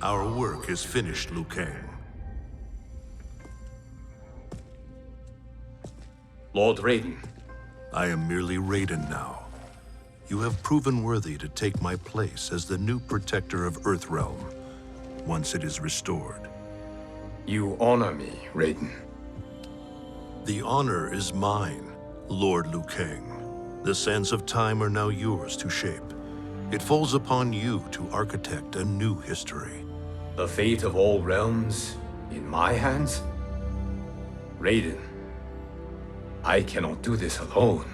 Our work is finished, Lui Kang. Lord Raiden. I am merely Raiden now. You have proven worthy to take my place as the new protector of Earthrealm, once it is restored. You honor me, Raiden. The honor is mine, Lord Lui Kang. The sands of time are now yours to shape. It falls upon you to architect a new history. The fate of all realms in my hands? Raiden, I cannot do this alone.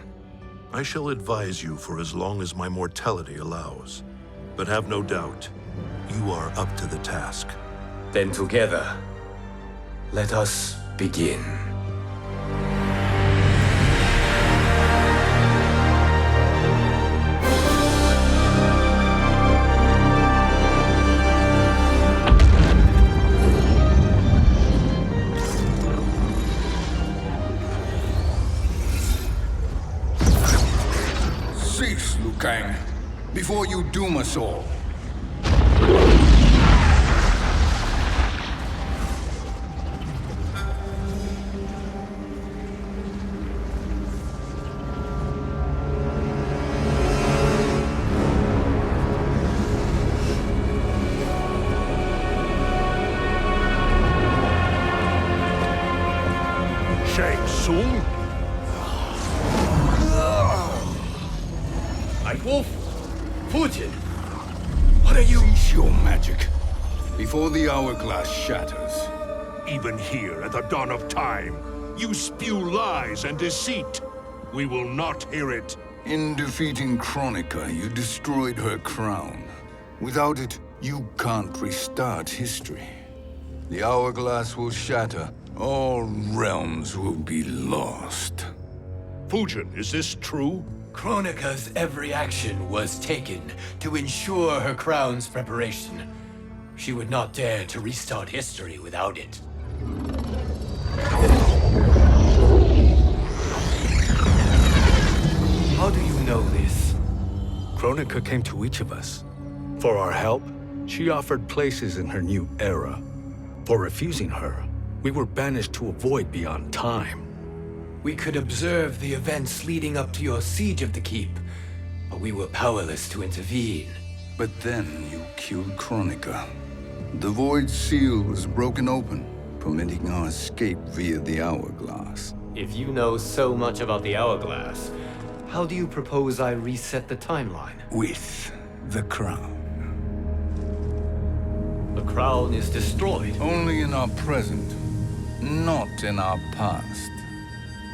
I shall advise you for as long as my mortality allows. But have no doubt, you are up to the task. Then together, let us begin. Cease, Lui Kang, before you doom us all. Shang Tsung? Nightwolf? Fujin? What are you? Cease your magic, before the hourglass shatters. Even here at the dawn of time, you spew lies and deceit. We will not hear it. In defeating Kronika, you destroyed her crown. Without it, you can't restart history. The hourglass will shatter. All realms will be lost. Fujin, is this true? Kronika's every action was taken to ensure her crown's preparation. She would not dare to restart history without it. How do you know this? Kronika came to each of us. For our help, she offered places in her new era. For refusing her, we were banished to a void beyond time. We could observe the events leading up to your siege of the keep, but we were powerless to intervene. But then you killed Kronika. The void seal was broken open, permitting our escape via the hourglass. If you know so much about the hourglass, how do you propose I reset the timeline? With the crown. The crown is destroyed. Only in our present, not in our past.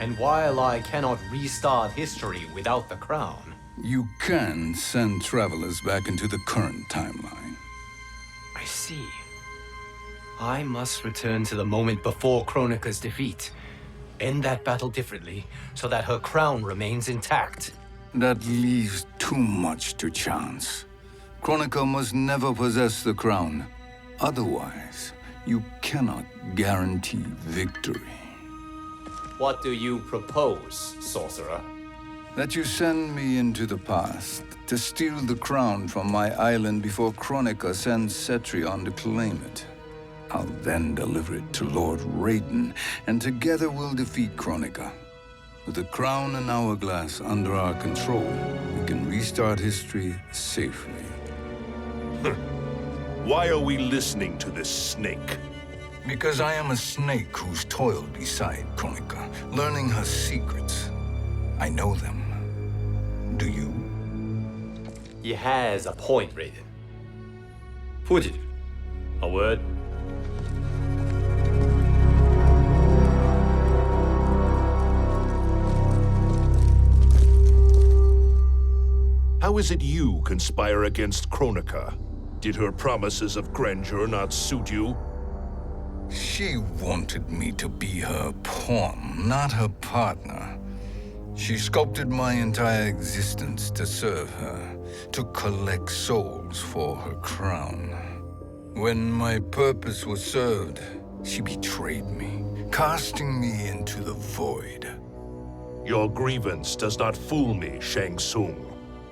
And while I cannot restart history without the crown, You can send travelers back into the current timeline. I see. I must return to the moment before Kronika's defeat. End that battle differently, so that her crown remains intact. That leaves too much to chance. Kronika must never possess the crown. Otherwise, you cannot guarantee victory. What do you propose, sorcerer? That you send me into the past to steal the crown from my island before Kronika sends Cetrion to claim it. I'll then deliver it to Lord Raiden, and together we'll defeat Kronika. With the crown and hourglass under our control, we can restart history safely. Why are we listening to this snake? Because I am a snake who's toiled beside Kronika, learning her secrets. I know them. Do you? He has a point, Raiden. Fujin, a word? How is it you conspire against Kronika? Did her promises of grandeur not suit you? She wanted me to be her pawn, not her partner. She sculpted my entire existence to serve her, to collect souls for her crown. When my purpose was served, she betrayed me, casting me into the void. Your grievance does not fool me, Shang Tsung.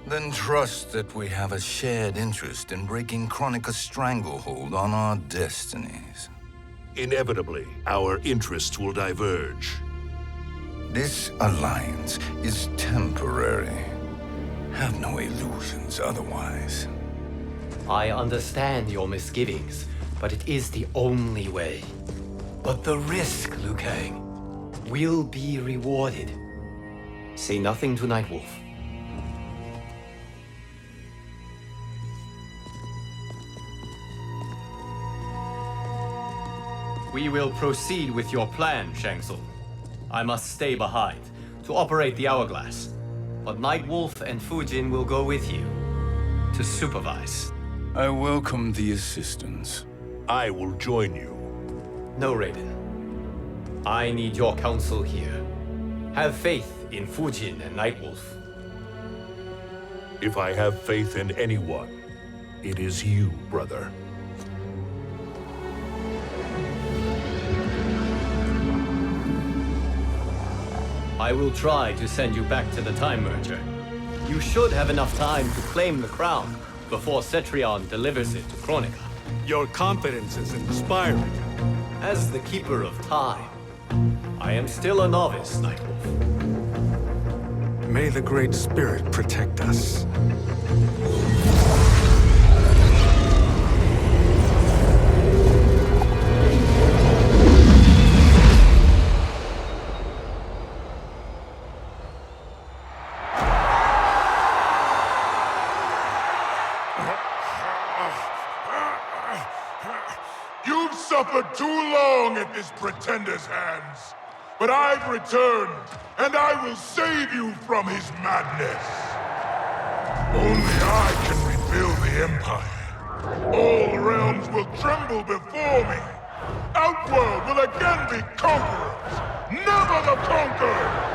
Then trust that we have a shared interest in breaking Kronika's stranglehold on our destinies. Inevitably, our interests will diverge. This alliance is temporary. Have no illusions otherwise. I understand your misgivings, but it is the only way. But the risk, Liu Kang, will be rewarded. Say nothing to Nightwolf. We will proceed with your plan, Shang Tsung. I must stay behind to operate the hourglass. But Nightwolf and Fujin will go with you to supervise. I welcome the assistance. I will join you. No, Raiden. I need your counsel here. Have faith in Fujin and Nightwolf. If I have faith in anyone, it is you, brother. I will try to send you back to the Time Merger. You should have enough time to claim the crown before Cetrion delivers it to Kronika. Your confidence is inspiring. As the Keeper of Time, I am still a novice, Nightwolf. May the Great Spirit protect us. You've suffered too long at this pretender's hands. But I've returned, and I will save you from his madness. Only I can rebuild the Empire. All realms will tremble before me. Outworld will again be conquerors, never the conquered!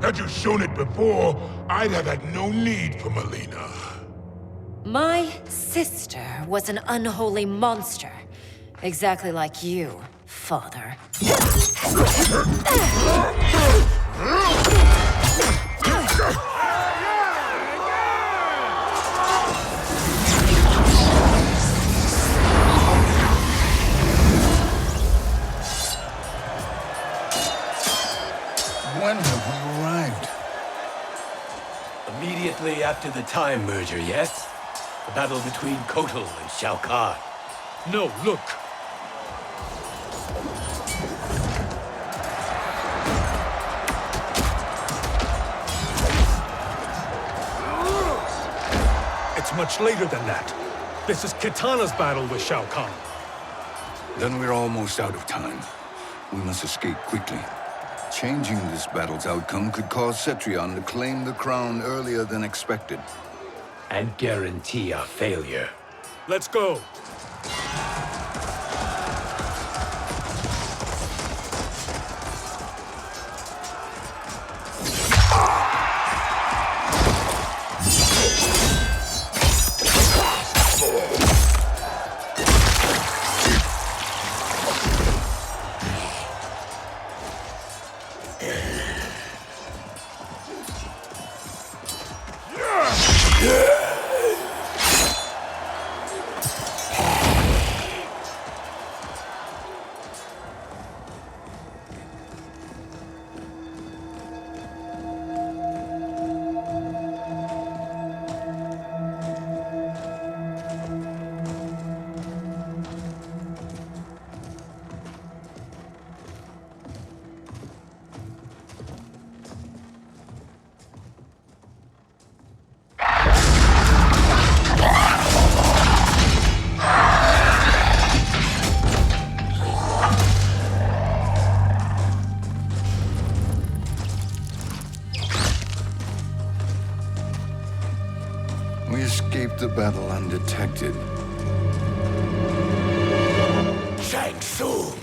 Had you shown it before, I'd have had no need for Melina. My sister was an unholy monster. Exactly like you, father. When have we arrived? Immediately after the Time Merger, yes? The battle between Kotal and Shao Kahn. No, look! It's much later than that. This is Kitana's battle with Shao Kahn. Then we're almost out of time. We must escape quickly. Changing this battle's outcome could cause Cetrion to claim the crown earlier than expected. And guarantee our failure. Let's go! We escaped the battle undetected. Shang Tsung,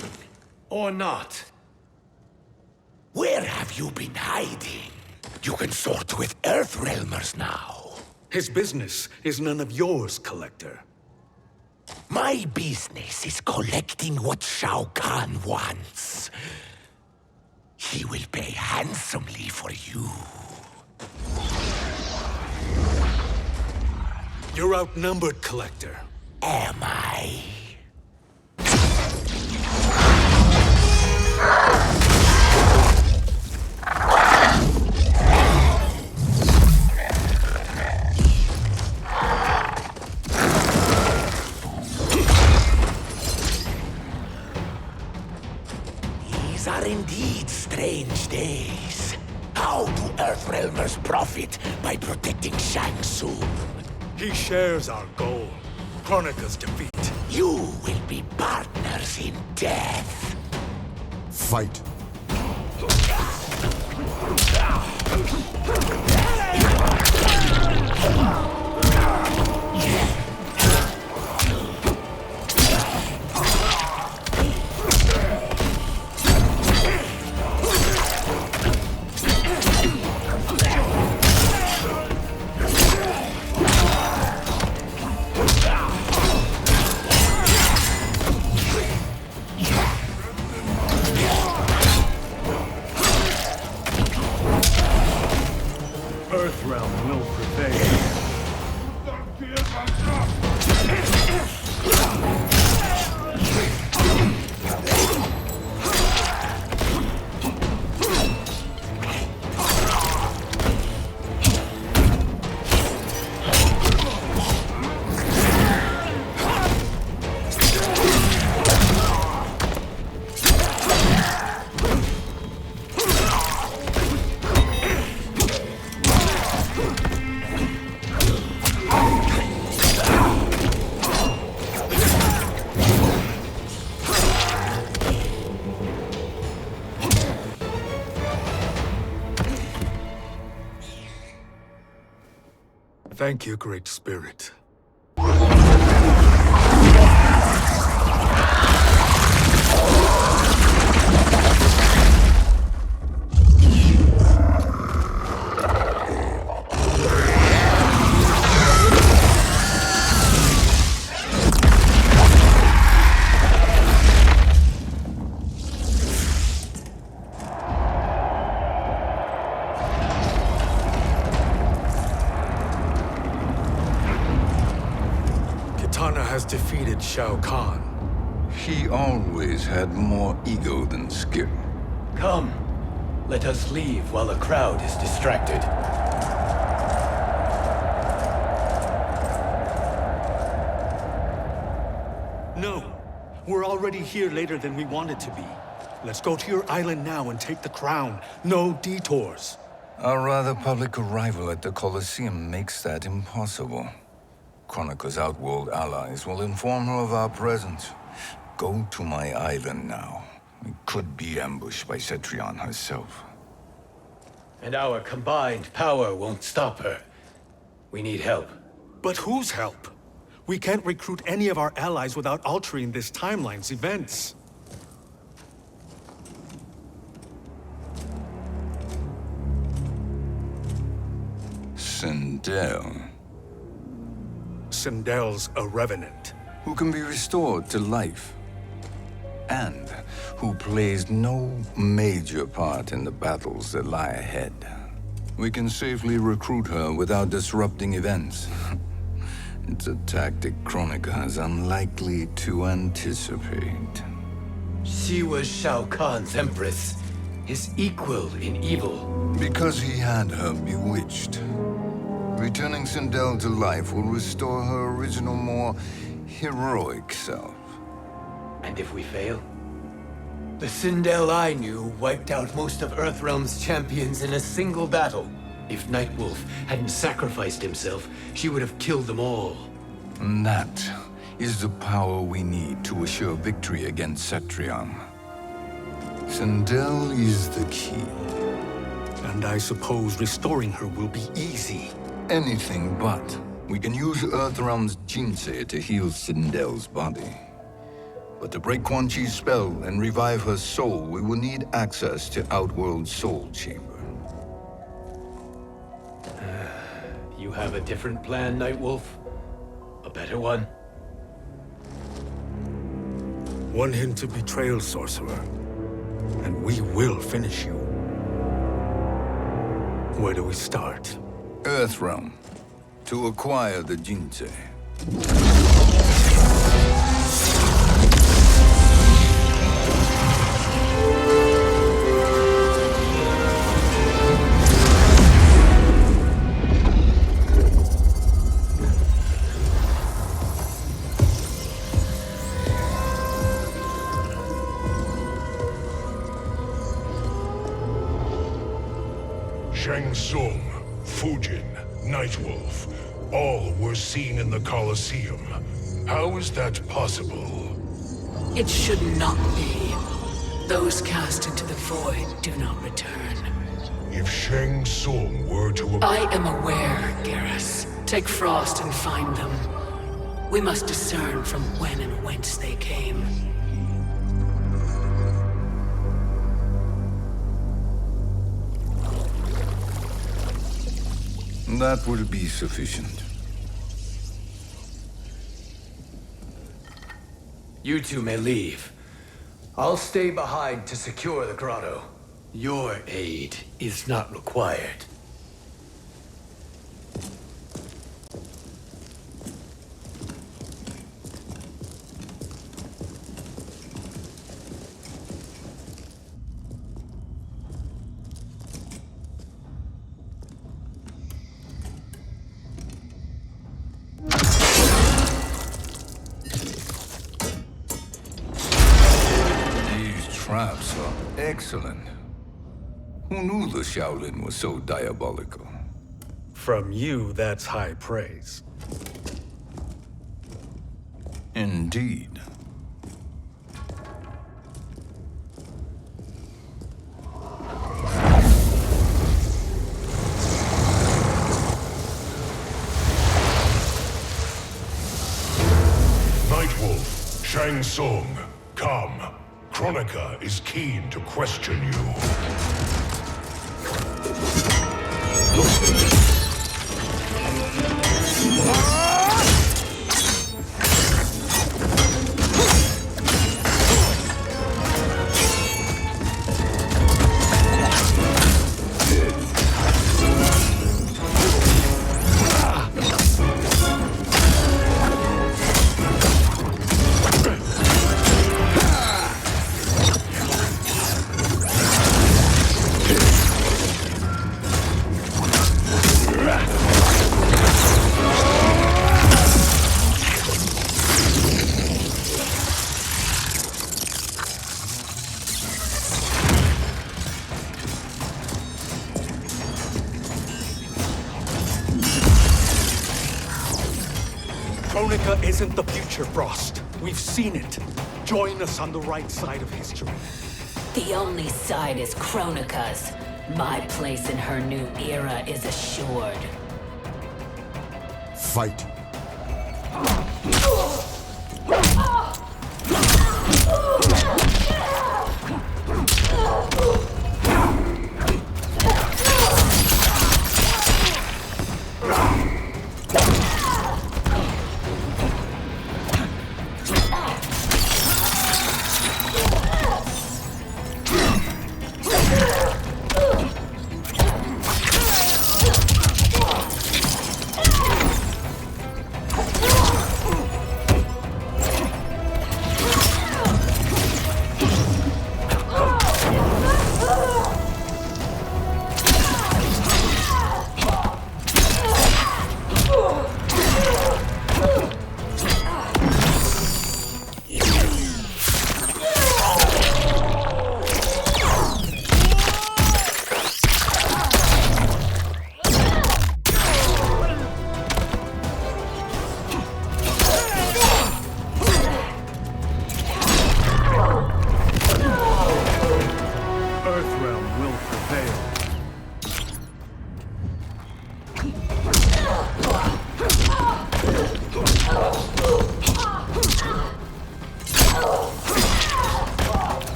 Or not. where have you been hiding? You can sort with Earthrealmers now. His business is none of yours, Collector. My business is collecting what Shao Kahn wants. He will pay handsomely for you. You're outnumbered, Collector. Am I? These are indeed strange days. How do Earthrealmers profit by protecting Shang Tsung? He shares our goal. Kronika's defeat. You will be partners in death. Fight. Earthrealm will prevail. Thank you, Great Spirit. Kitana has defeated Shao Kahn. He always had more ego than skill. Come, let us leave while the crowd is distracted. No, we're already here later than we wanted to be. Let's go to your island now and take the crown. No detours. Our rather public arrival at the Colosseum makes that impossible. Kronika's outworld allies will inform her of our presence. Go to my island now. We could be ambushed by Cetrion herself. And our combined power won't stop her. We need help. But whose help? We can't recruit any of our allies without altering this timeline's events. Sindel, Sindel's a revenant. who can be restored to life, and who plays no major part in the battles that lie ahead. We can safely recruit her without disrupting events. It's a tactic Kronika is unlikely to anticipate. She was Shao Kahn's empress, his equal in evil. Because he had her bewitched. Returning Sindel to life will restore her original, more heroic self. And if we fail? The Sindel I knew wiped out most of Earthrealm's champions in a single battle. If Nightwolf hadn't sacrificed himself, she would have killed them all. And that is the power we need to assure victory against Cetrion. Sindel is the key. And I suppose restoring her will be easy. Anything but. We can use Earthrealm's Jinsei to heal Sindel's body. But to break Quan Chi's spell and revive her soul, we will need access to Outworld's Soul Chamber. You have a different plan, Nightwolf? A better one? One hint to betrayal, sorcerer, and we will finish you. Where do we start? Earthrealm. To acquire the Jinsei. Shang Tsung, Fujin, Nightwolf, all were seen in the Colosseum. How is that possible? It should not be. Those cast into the void do not return. If Shang Tsung were to... I am aware, Garrus. Take Frost and find them. We must discern from when and whence they came. That will be sufficient. You two may leave. I'll stay behind to secure the grotto. Your aid is not required. Traps are excellent. Who knew the Shaolin was so diabolical? From you, that's high praise. Indeed. Nightwolf, Shang Tsung, come. Kronika is keen to question you. Kronika isn't the future, Frost. We've seen it. Join us on the right side of history. The only side is Kronika's. My place in her new era is assured. Fight.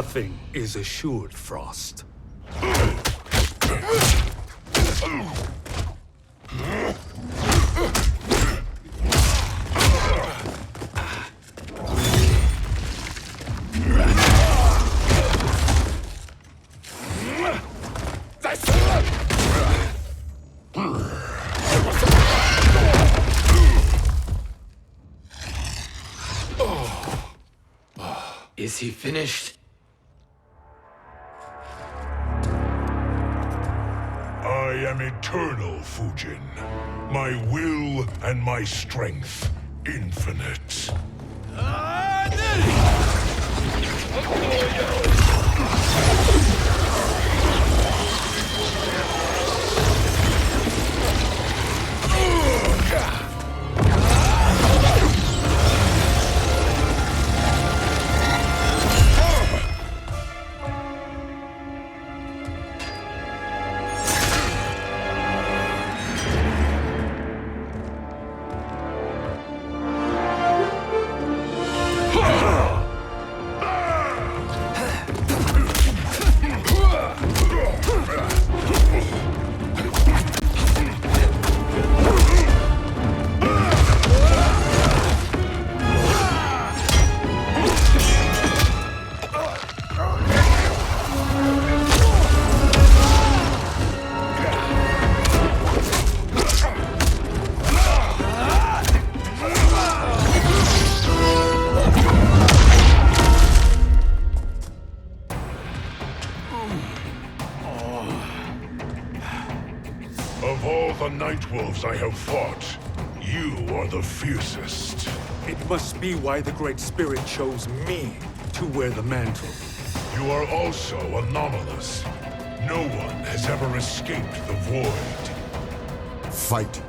Nothing is assured, Frost. Is he finished? I am eternal, Fujin. My will and my strength infinite. Of all the Nightwolves I have fought, you are the fiercest. It must be why the Great Spirit chose me to wear the mantle. You are also anomalous. No one has ever escaped the void. Fight.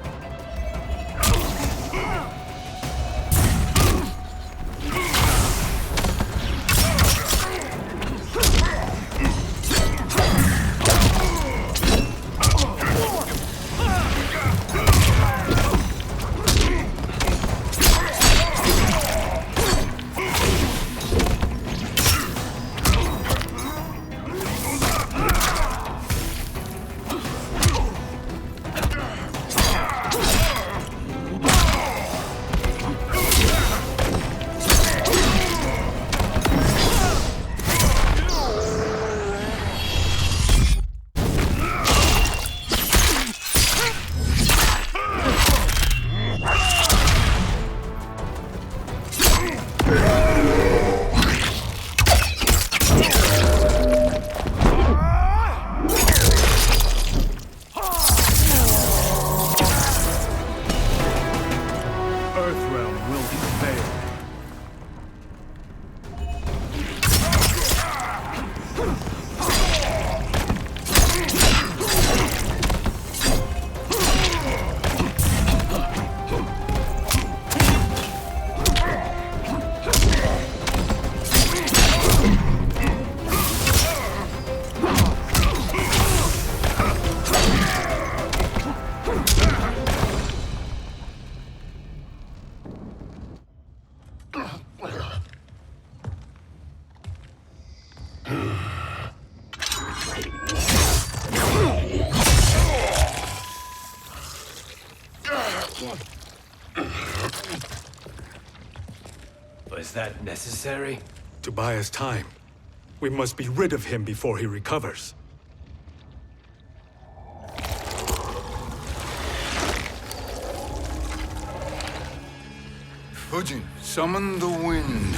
Was that necessary? To buy us time. We must be rid of him before he recovers. Fujin, summon the wind.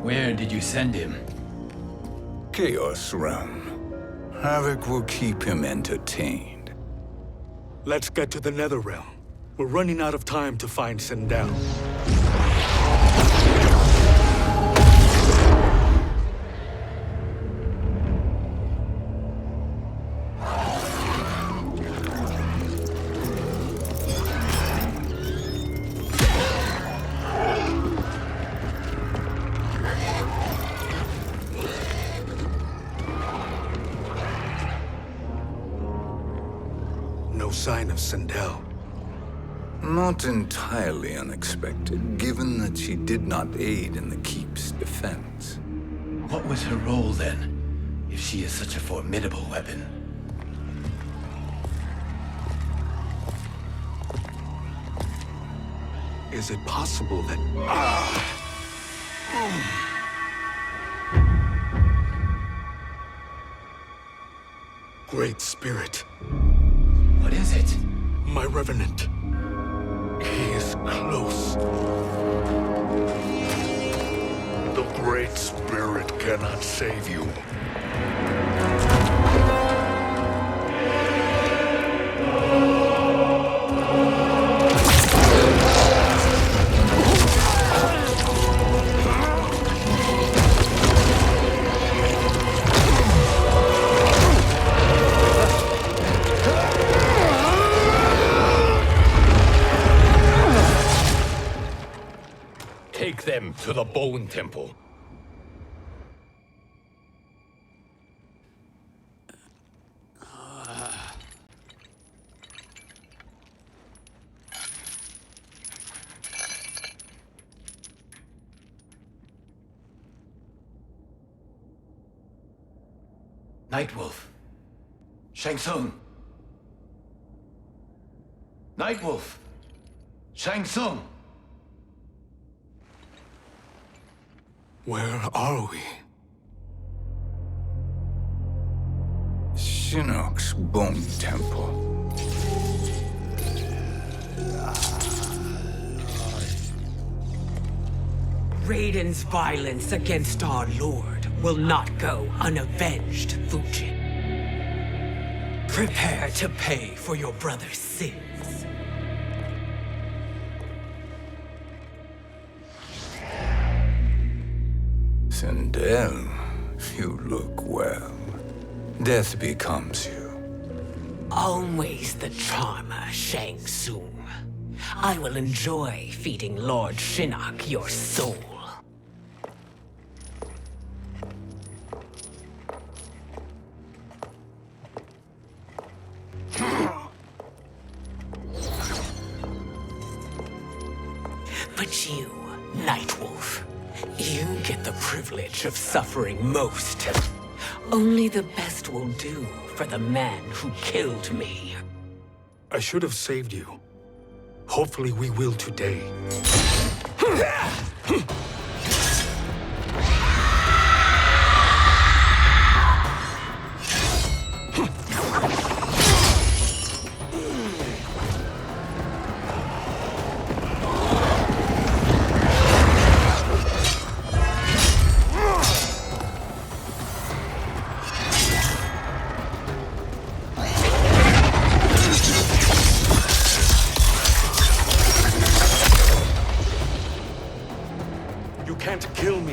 Where did you send him? Chaos Realm. Havoc will keep him entertained. Let's get to the Netherrealm. We're running out of time to find Sindel. of Sindel. Not entirely unexpected, given that she did not aid in the Keep's defense. What was her role then, if she is such a formidable weapon? Is it possible that... Great Spirit. What is it? My Revenant. He is close. The Great Spirit cannot save you. Take them to the Bone Temple. Nightwolf. Shang Tsung. Nightwolf. Shang Tsung. Where are we? Shinnok's Bone Temple. Raiden's violence against our Lord will not go unavenged, Fujin. Prepare to pay for your brother's sins. Sindel, you look well. Death becomes you. Always the charmer, Shang Tsung. I will enjoy feeding Lord Shinnok your soul. But you, Nightwolf, you get the privilege of suffering most. Only the best will do for the man who killed me. I should have saved you. Hopefully we will today.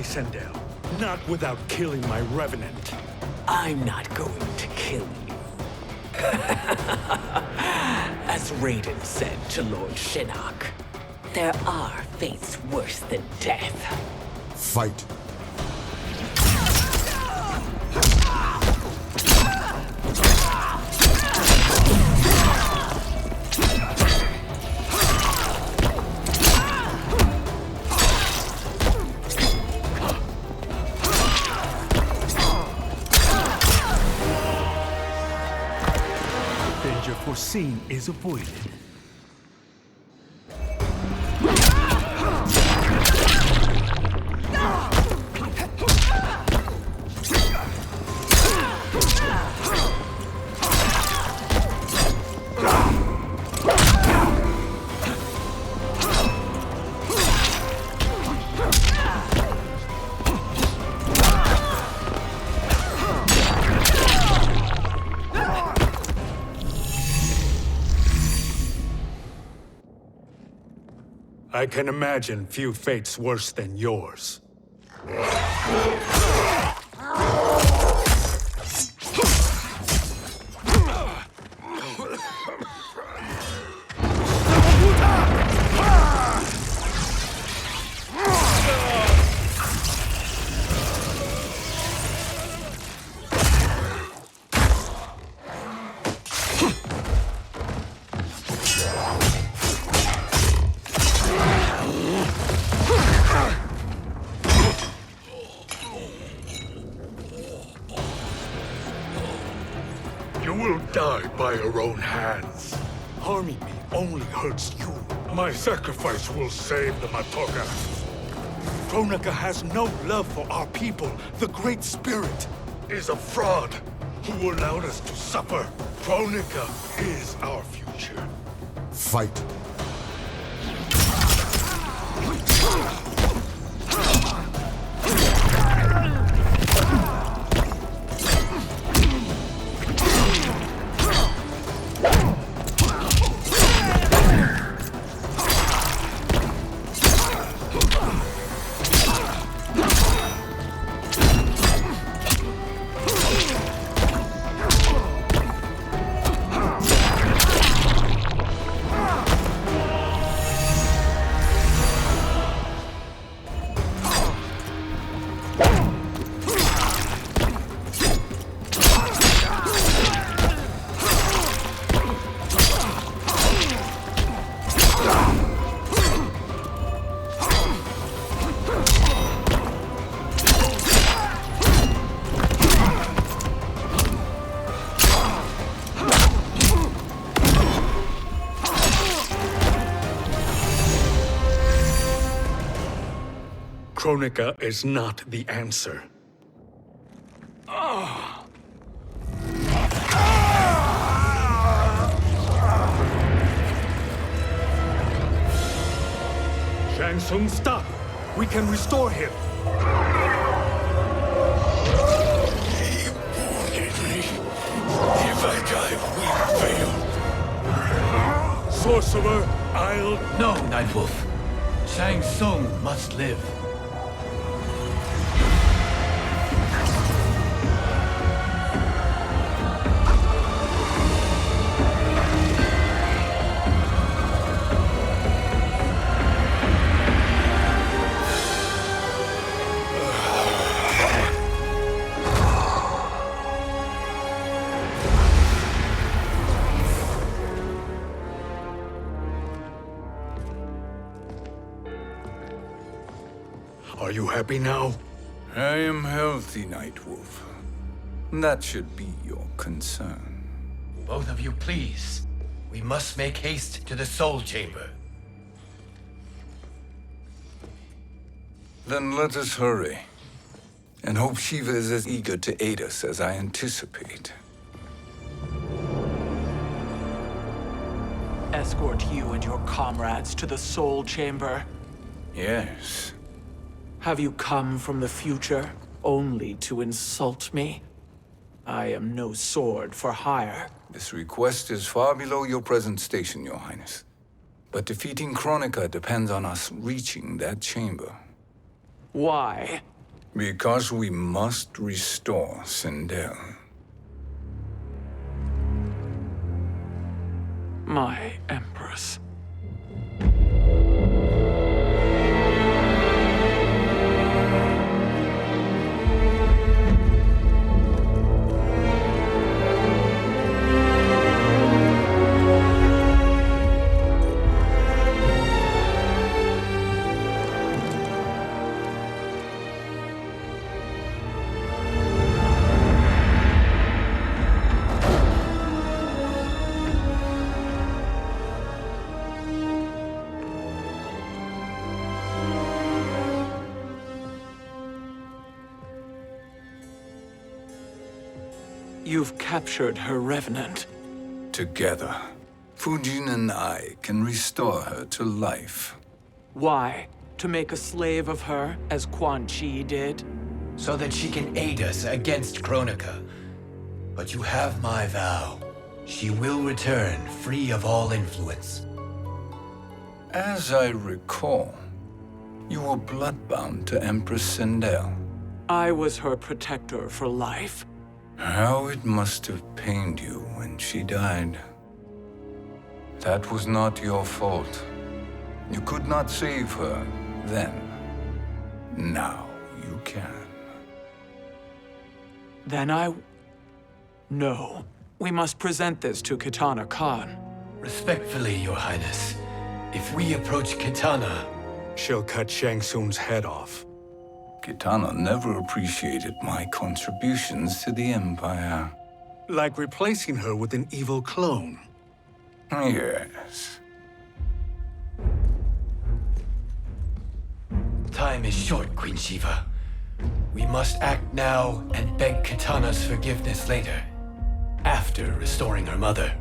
Sindel. Not without killing my Revenant. I'm not going to kill you. As Raiden said to Lord Shinnok, there are fates worse than death. Fight. Foreseen is avoided. I can imagine few fates worse than yours. by your own hands. Harming me only hurts you. My sacrifice will save the Matoka. Kronika has no love for our people. The Great Spirit is a fraud who allowed us to suffer. Kronika is our future. Fight. Kronika is not the answer. Shang Tsung, stop! We can restore him! He wounded me. If I die, we fail. Sorcerer, I'll... No, Nightwolf. Shang Tsung must live. Are you happy now? I am healthy, Nightwolf. That should be your concern. Both of you, please. We must make haste to the Soul Chamber. Then let us hurry. And hope Shiva is as eager to aid us as I anticipate. Escort you and your comrades to the Soul Chamber. Yes. Have you come from the future only to insult me? I am no sword for hire. This request is far below your present station, Your Highness. But defeating Kronika depends on us reaching that chamber. Why? Because we must restore Sindel. My Empress. You've captured her revenant. Together, Fujin and I can restore her to life. Why? To make a slave of her, as Quan Chi did? So that she can aid us against Kronika. But you have my vow. She will return free of all influence. As I recall, you were bloodbound to Empress Sindel. I was her protector for life. How it must have pained you when she died. That was not your fault. You could not save her then. Now you can. Then No. We must present this to Kitana Khan. Respectfully, Your Highness. If we approach Kitana... She'll cut Shang Tsung's head off. Kitana never appreciated my contributions to the Empire. Like replacing her with an evil clone. Yes. Time is short, Queen Shiva. We must act now and beg Kitana's forgiveness later. After restoring her mother.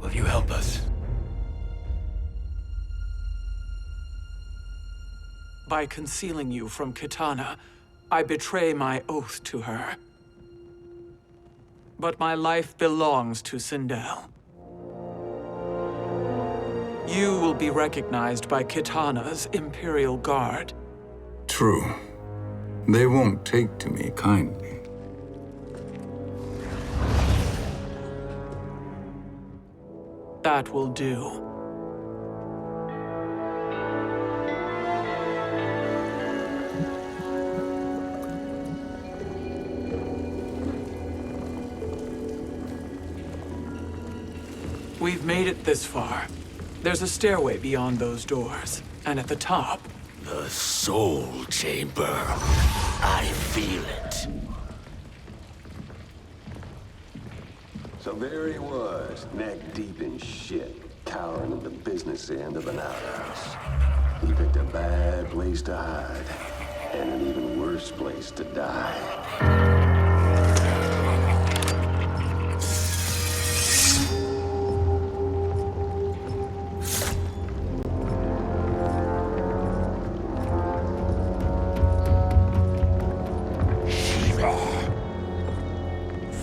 Will you help us? By concealing you from Kitana, I betray my oath to her. But my life belongs to Sindel. You will be recognized by Kitana's Imperial Guard. True. They won't take to me kindly. That will do. We've made it this far. There's a stairway beyond those doors, and at the top... The Soul Chamber. I feel it. So there he was, neck deep in shit, cowering at the business end of an outhouse. He picked a bad place to hide, and an even worse place to die.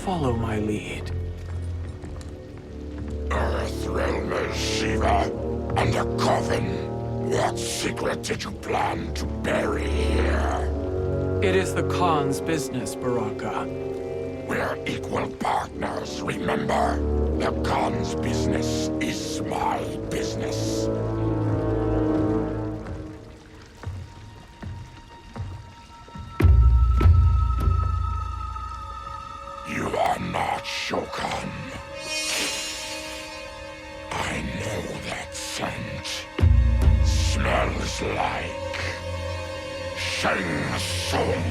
Follow my lead. Earthrealmer Shiva, and a coffin. What secret did you plan to bury here? It is the Khan's business, Baraka. We're equal partners, remember? The Khan's business is my business. You are not Shokan. I know that scent. Smells like Shang Tsung.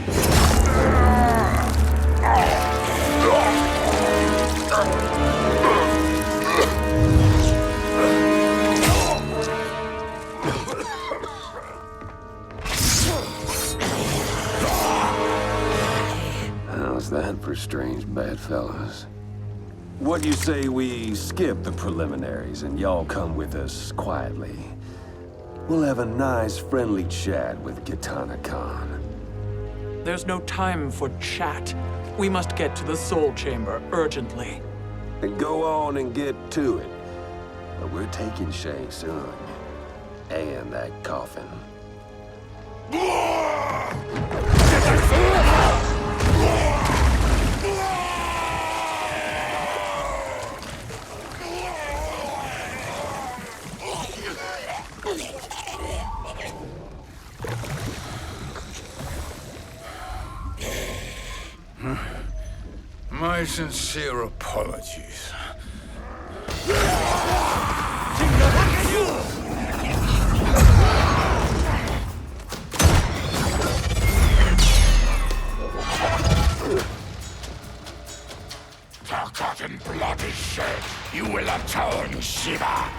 How's that for strange bedfellows? What do you say we skip the preliminaries and y'all come with us quietly? We'll have a nice, friendly chat with Kitana Khan. There's no time for chat. We must get to the Soul Chamber urgently. And go on and get to it. But we're taking Shang Tsung. And that coffin. My sincere apologies. Forgotten blood is shed. You will atone, Shiva.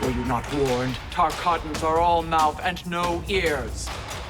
Were you not warned? Tarkatans are all mouth and no ears.